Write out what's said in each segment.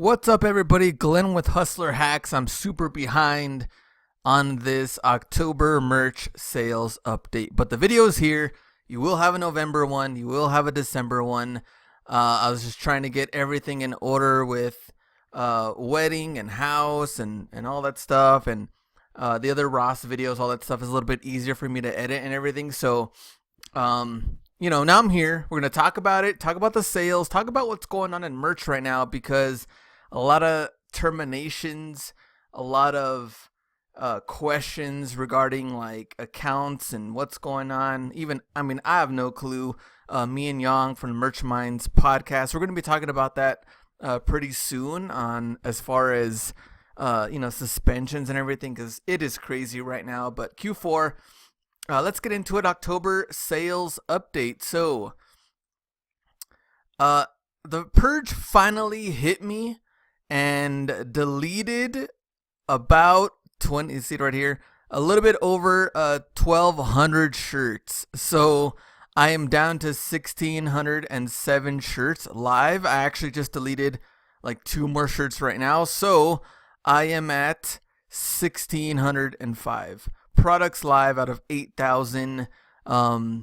What's up, everybody? Glenn with Hustler Hacks. I'm super behind on this October merch sales update, but the video is here. You will have a November one. You will have a December one. I was just trying to get everything in order with wedding and house and all that stuff, and the other Ross videos, all that stuff is a little bit easier for me to edit and everything. So, now I'm here. We're going to talk about it, talk about the sales, talk about what's going on in merch right now, because a lot of terminations, a lot of questions regarding like accounts and what's going on. I have no clue. Me and Yang from Merch Minds podcast, we're going to be talking about that pretty soon on as far as suspensions and everything, because it is crazy right now. But Q4, let's get into it. October sales update. So the purge finally hit me and deleted about 20, you see it right here, a little bit over 1,200 shirts. So I am down to 1,607 shirts live. I actually just deleted like 2 more shirts right now. So I am at 1,605 products live out of 8,000.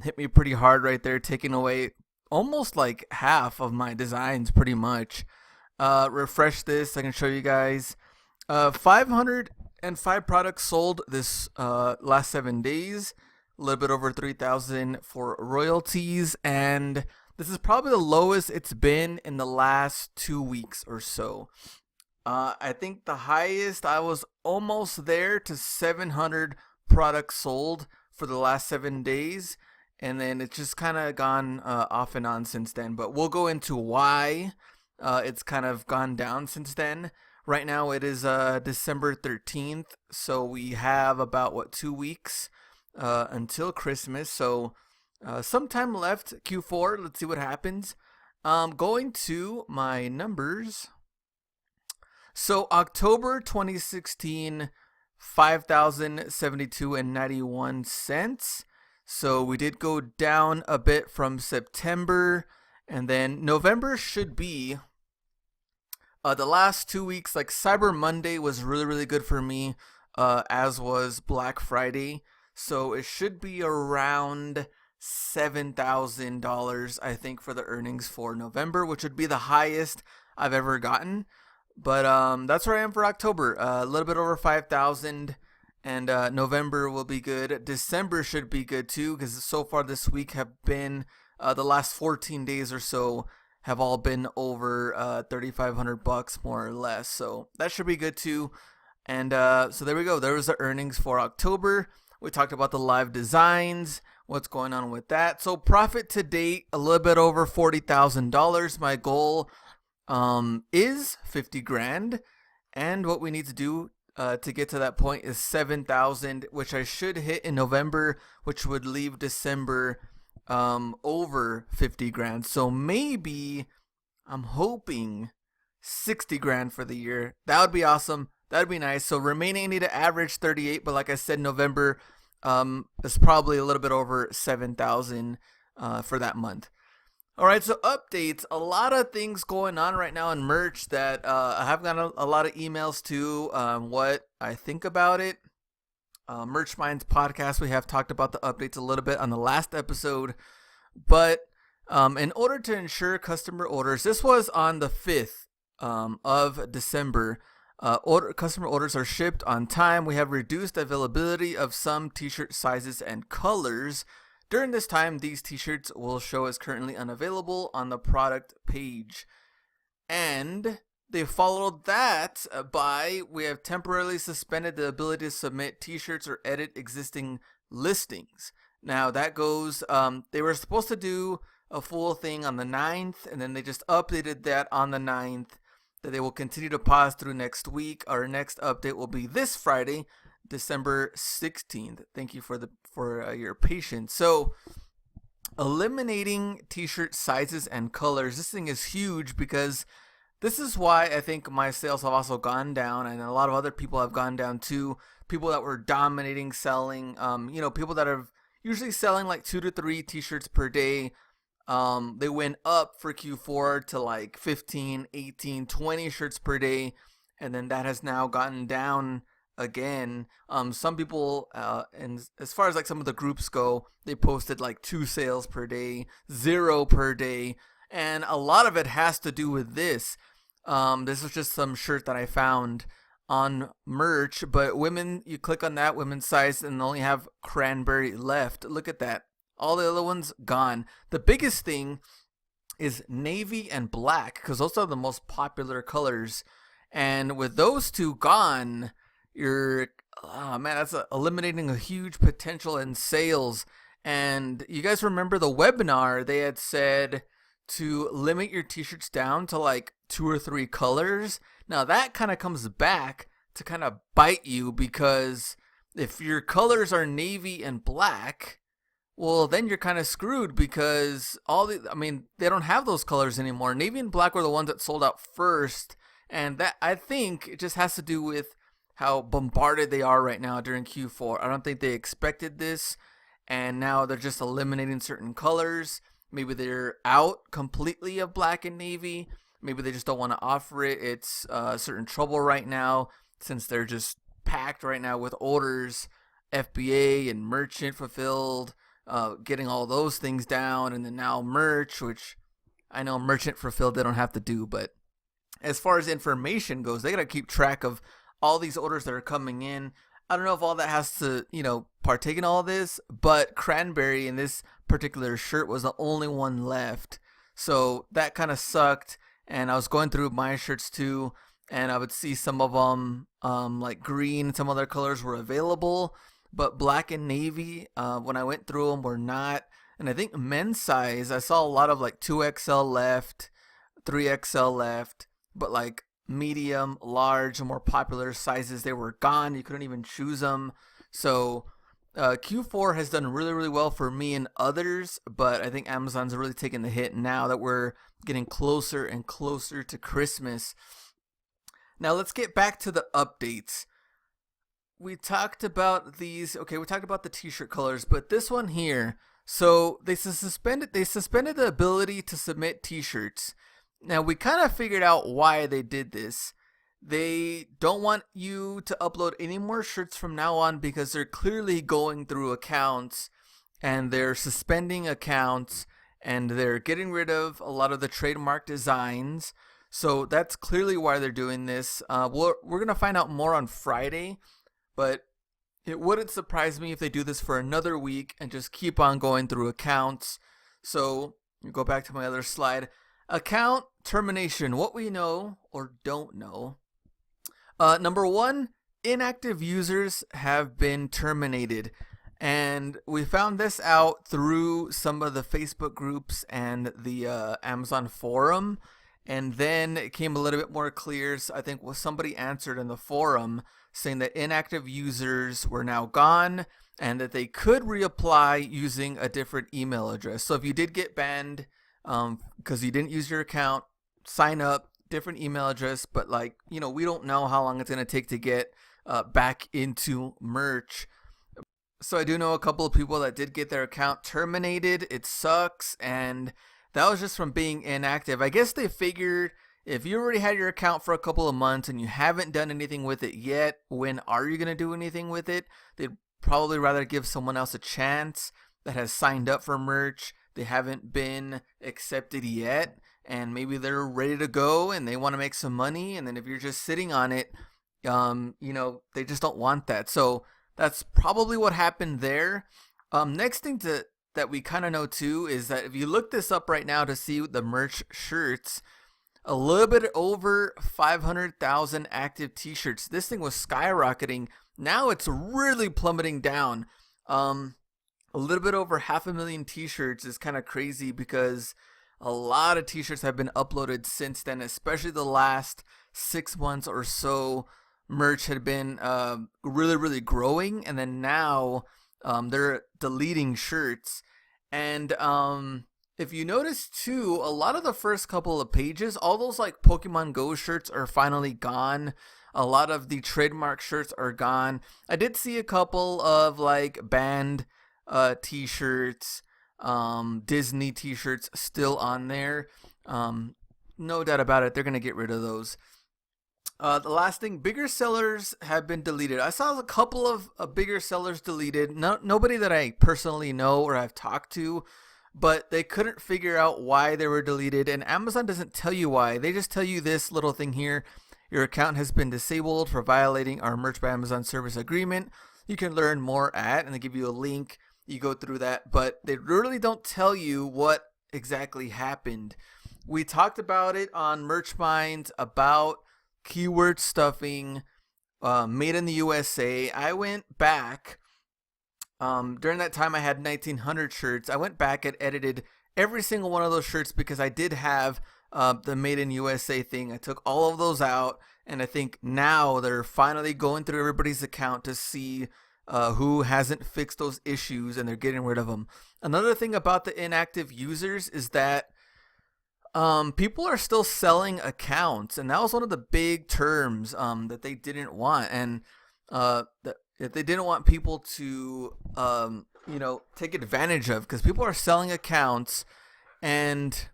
Hit me pretty hard right there, taking away almost like half of my designs pretty much. Refresh this, I can show you guys. 505 products sold this last 7 days. A little bit over 3,000 for royalties, and this is probably the lowest it's been in the last 2 weeks or so. I think the highest, I was almost there to 700 products sold for the last 7 days, and then it's just kind of gone off and on since then. But we'll go into why it's kind of gone down since then. Right now it is December 13th, so we have about 2 weeks until Christmas. So some time left, Q4. Let's see what happens. Going to my numbers. So October 2016, 5,072.91. So we did go down a bit from September, and then November should be the last 2 weeks. Like Cyber Monday was really good for me, as was Black Friday. So it should be around $7,000, I think, for the earnings for November, which would be the highest I've ever gotten. But that's where I am for October. A little bit over 5,000, and November will be good. December should be good too, because so far this week have been the last 14 days or so have all been over $3,500 more or less. So that should be good too. And so there we go. There was the earnings for October. We talked about the live designs, what's going on with that. So profit to date, a little bit over $40,000. My goal is 50 grand, and what we need to do to get to that point is 7,000, which I should hit in November, which would leave December over 50 grand. So maybe I'm hoping 60 grand for the year. That would be awesome. That'd be nice. So remaining, I need to average 38, but like I said, November is probably a little bit over 7,000 for that month. All right, so updates. A lot of things going on right now in merch that I have gotten a lot of emails to, what I think about it. Merch Minds podcast, we have talked about the updates a little bit on the last episode. But in order to ensure customer orders, this was on the 5th of December. Customer orders are shipped on time. We have reduced availability of some t-shirt sizes and colors. During this time, these t-shirts will show as currently unavailable on the product page. And they followed that by, we have temporarily suspended the ability to submit t-shirts or edit existing listings. Now that goes, they were supposed to do a full thing on the 9th, and then they just updated that on the 9th, that they will continue to pause through next week. Our next update will be this Friday, December 16th. Thank you for your patience. So eliminating t-shirt sizes and colors, this thing is huge, because this is why I think my sales have also gone down, and a lot of other people have gone down too. People that were dominating selling, people that are usually selling like 2 to 3 t-shirts per day, They went up for Q4 to like 15, 18, 20 shirts per day, and then that has now gotten down again. Some people, and as far as like some of the groups go, they posted like 2 sales per day, 0 per day, and a lot of it has to do with this. This was just some shirt that I found on merch, but women, you click on that women's size and only have cranberry left. Look at that. All the other ones gone. The biggest thing is navy and black, because those are the most popular colors. And with those two gone, you're, oh man, that's eliminating a huge potential in sales. And you guys remember the webinar? They had said to limit your t-shirts down to like 2 or 3 colors. Now that kind of comes back to kind of bite you, because if your colors are navy and black, well, then you're kind of screwed, because they don't have those colors anymore. Navy and black were the ones that sold out first, and that, I think, it just has to do with how bombarded they are right now during Q4. I don't think they expected this, and now they're just eliminating certain colors. Maybe they're out completely of black and navy. Maybe they just don't want to offer it. It's certain trouble right now, since they're just packed right now with orders, FBA and merchant fulfilled, getting all those things down, and then now merch, which I know merchant fulfilled they don't have to do, but as far as information goes, they got to keep track of all these orders that are coming in. I don't know if all that has to, partake in all this, but cranberry in this particular shirt was the only one left. So that kind of sucked. And I was going through my shirts too, and I would see some of them, like green, some other colors were available, but black and navy, when I went through them, were not. And I think men's size, I saw a lot of like 2XL left, 3XL left, but like medium, large, more popular sizes, they were gone. You couldn't even choose them. So Q4 has done really, really well for me and others, but I think Amazon's really taking the hit now that we're getting closer and closer to Christmas. Now let's get back to the updates. We talked about these. Okay, we talked about the t-shirt colors, but this one here. So they suspended the ability to submit t-shirts. Now we kind of figured out why they did this. They don't want you to upload any more shirts from now on, because they're clearly going through accounts and they're suspending accounts and they're getting rid of a lot of the trademark designs. So that's clearly why they're doing this. We're going to find out more on Friday, but it wouldn't surprise me if they do this for another week and just keep on going through accounts. So you go back to my other slide. Account termination, what we know or don't know. Number 1, inactive users have been terminated. And we found this out through some of the Facebook groups and the Amazon forum. And then it came a little bit more clear. So I think somebody answered in the forum saying that inactive users were now gone and that they could reapply using a different email address. So if you did get banned because you didn't use your account, sign up, different email address, but we don't know how long it's going to take to get back into merch. So I do know a couple of people that did get their account terminated. It sucks, and that was just from being inactive. I guess they figured if you already had your account for a couple of months and you haven't done anything with it yet, when are you going to do anything with it? They'd probably rather give someone else a chance that has signed up for merch. They haven't been accepted yet, and maybe they're ready to go and they want to make some money. And then if you're just sitting on it, they just don't want that. So that's probably what happened there. Next thing that we kind of know too is that if you look this up right now to see the merch shirts, a little bit over 500,000 active t-shirts. This thing was skyrocketing. Now it's really plummeting down. A little bit over 500,000 t-shirts is kind of crazy, because a lot of t-shirts have been uploaded since then, especially the last 6 months or so. Merch had been really, really growing, and then now they're deleting shirts. And if you notice too, a lot of the first couple of pages, all those like Pokemon Go shirts are finally gone. A lot of the trademark shirts are gone. I did see a couple of like banned t-shirts, Disney t-shirts still on there. No doubt about it, they're going to get rid of those. The last thing, bigger sellers have been deleted. I saw a couple of bigger sellers deleted. Nobody that I personally know or have talked to, but they couldn't figure out why they were deleted. And Amazon doesn't tell you why. They just tell you this little thing here. Your account has been disabled for violating our Merch by Amazon service agreement. You can learn more at, and they give you a link. You go through that, but they really don't tell you what exactly happened. We talked about it on Merch Minds about keyword stuffing, made in the USA. I went back, during that time I had 1900 shirts. I went back and edited every single one of those shirts because I did have the made in USA thing. I took all of those out, and I think now they're finally going through everybody's account to see who hasn't fixed those issues, and they're getting rid of them. Another thing about the inactive users is that people are still selling accounts, and that was one of the big terms that they didn't want, and that they didn't want people to take advantage of, because people are selling accounts, and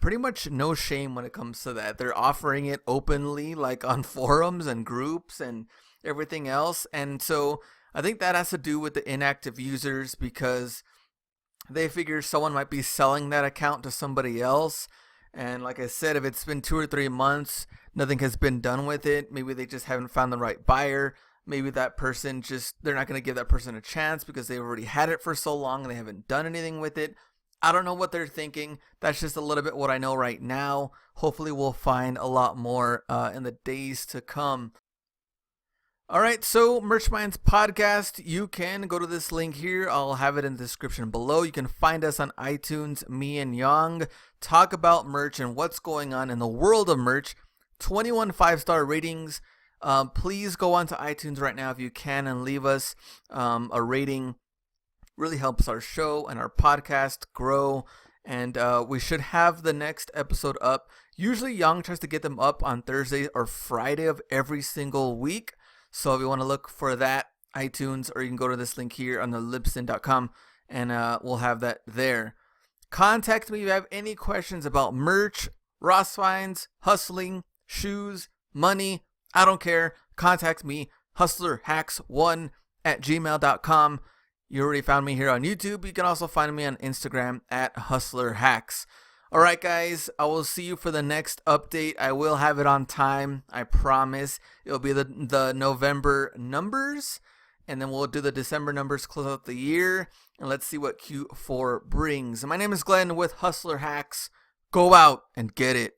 pretty much no shame when it comes to that. They're offering it openly, like on forums and groups and everything else, and so I think that has to do with the inactive users, because they figure someone might be selling that account to somebody else. And like I said, if it's been 2 or 3 months, nothing has been done with it. Maybe they just haven't found the right buyer. Maybe that person they're not going to give that person a chance because they already had it for so long and they haven't done anything with it. I don't know what they're thinking. That's just a little bit what I know right now. Hopefully we'll find a lot more in the days to come. All right, so Merch Minds Podcast, you can go to this link here. I'll have it in the description below. You can find us on iTunes, me and Yang, talk about merch and what's going on in the world of merch. 21 5-star ratings. Please go on to iTunes right now if you can and leave us a rating. Really helps our show and our podcast grow. And we should have the next episode up. Usually Yang tries to get them up on Thursday or Friday of every single week. So if you want to look for that, iTunes, or you can go to this link here on the libsyn.com, and we'll have that there. Contact me if you have any questions about merch, Ross finds, hustling, shoes, money. I don't care. Contact me, hustlerhacks1@gmail.com. You already found me here on YouTube. You can also find me on Instagram at hustlerhacks. All right, guys, I will see you for the next update. I will have it on time, I promise. It'll be the November numbers, and then we'll do the December numbers, close out the year, and let's see what Q4 brings. My name is Glenn with Hustler Hacks. Go out and get it.